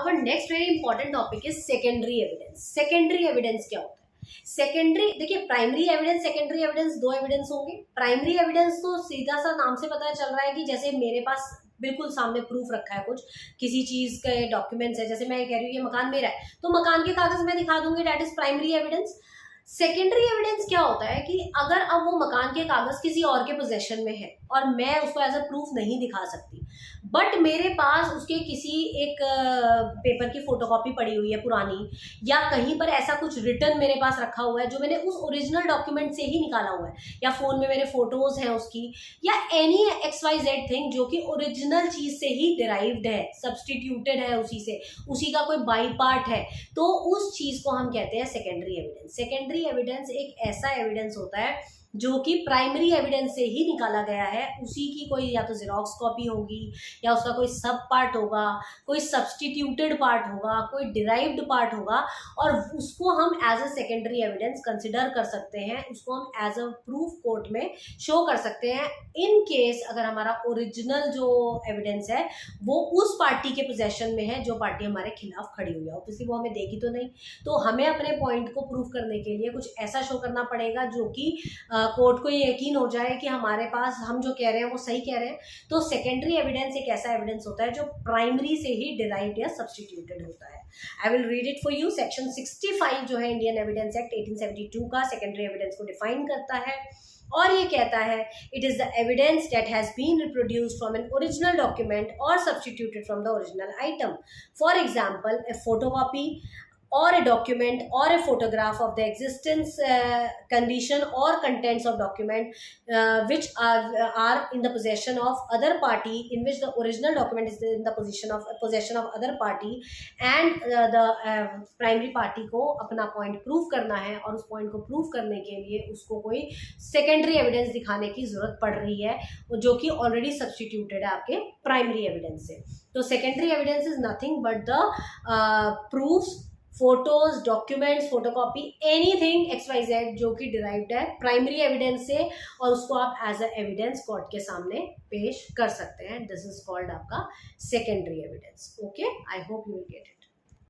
our next very important topic is secondary evidence. Secondary evidence क्या होता है? Secondary, देखिए प्राइमरी एविडेंस सेकेंडरी एविडेंस दो एविडेंस होंगे. प्राइमरी एविडेंस तो सीधा सा नाम से पता चल रहा है कि जैसे मेरे पास बिल्कुल सामने प्रूफ रखा है, कुछ किसी चीज के डॉक्यूमेंट्स है, जैसे मैं कह रही हूँ ये मकान मेरा है तो मकान के कागज मैं दिखा दूंगी, that is primary evidence. Secondary evidence क्या होता है कि अगर अब वो मकान के कागज किसी और के पोजेशन में है और मैं उसको एज अ प्रूफ नहीं दिखा सकती, बट मेरे पास उसके किसी एक पेपर की फोटोकॉपी पड़ी हुई है पुरानी, या कहीं पर ऐसा कुछ रिटर्न मेरे पास रखा हुआ है जो मैंने उस ओरिजिनल डॉक्यूमेंट से ही निकाला हुआ है, या फोन में मेरे फोटोज हैं उसकी, या एनी XYZ थिंग जो कि ओरिजिनल चीज से ही डिराइव्ड है, सब्सटीट्यूटेड है उसी से, उसी का कोई बाई पार्ट है, तो उस चीज को हम कहते हैं सेकेंडरी एविडेंस. सेकेंडरी एविडेंस एक ऐसा एविडेंस होता है जो कि प्राइमरी एविडेंस से ही निकाला गया है, उसी की कोई या तो जेरोक्स कॉपी होगी, या उसका कोई सब पार्ट होगा, कोई सब्सटीट्यूटेड पार्ट होगा, कोई डिराइव्ड पार्ट होगा, और उसको हम as a secondary evidence consider कर सकते हैं, उसको हम एज अ प्रूफ कोर्ट में शो कर सकते हैं इन केस अगर हमारा ओरिजिनल जो एविडेंस है वो उस पार्टी के पोजेशन में है जो पार्टी हमारे खिलाफ खड़ी हुई है. ऑब्वियसली वो हमें देगी तो नहीं, तो हमें अपने पॉइंट को प्रूफ करने के लिए कुछ ऐसा शो करना पड़ेगा जो कि कोर्ट को ये यकीन हो जाए कि हमारे पास हम जो कह रहे हैं वो सही कह रहे हैं. तो सेकेंडरी एविडेंस एक ऐसा एविडेंस होता है जो प्राइमरी से ही डिराइव्ड या सब्सटीट्यूटेड होता है. I will read it for you. Section 65 जो है इंडियन एविडेंस एक्ट 1872 का सेकेंडरी एविडेंस को डिफाइन करता है, और ये कहता है it is the evidence that has been reproduced from an original document और substituted from the original item. For example a photocopy or a document or a photograph of the existence, condition or contents of document which are in the possession of other party, in which the original document is in the possession of other party, and the primary party को अपना point prove करना है, और उस point को prove करने के लिए उसको कोई secondary evidence दिखाने की जरूरत पड़ रही है जो कि already substituted है आपके primary evidence से. तो secondary evidence is nothing but the proofs, photos, documents, photocopy, anything XYZ जो कि डिराइव्ड है प्राइमरी एविडेंस से, और उसको आप एज अ एविडेंस कोर्ट के सामने पेश कर सकते हैं. दिस इज कॉल्ड आपका secondary evidence. Okay, I hope you will get it.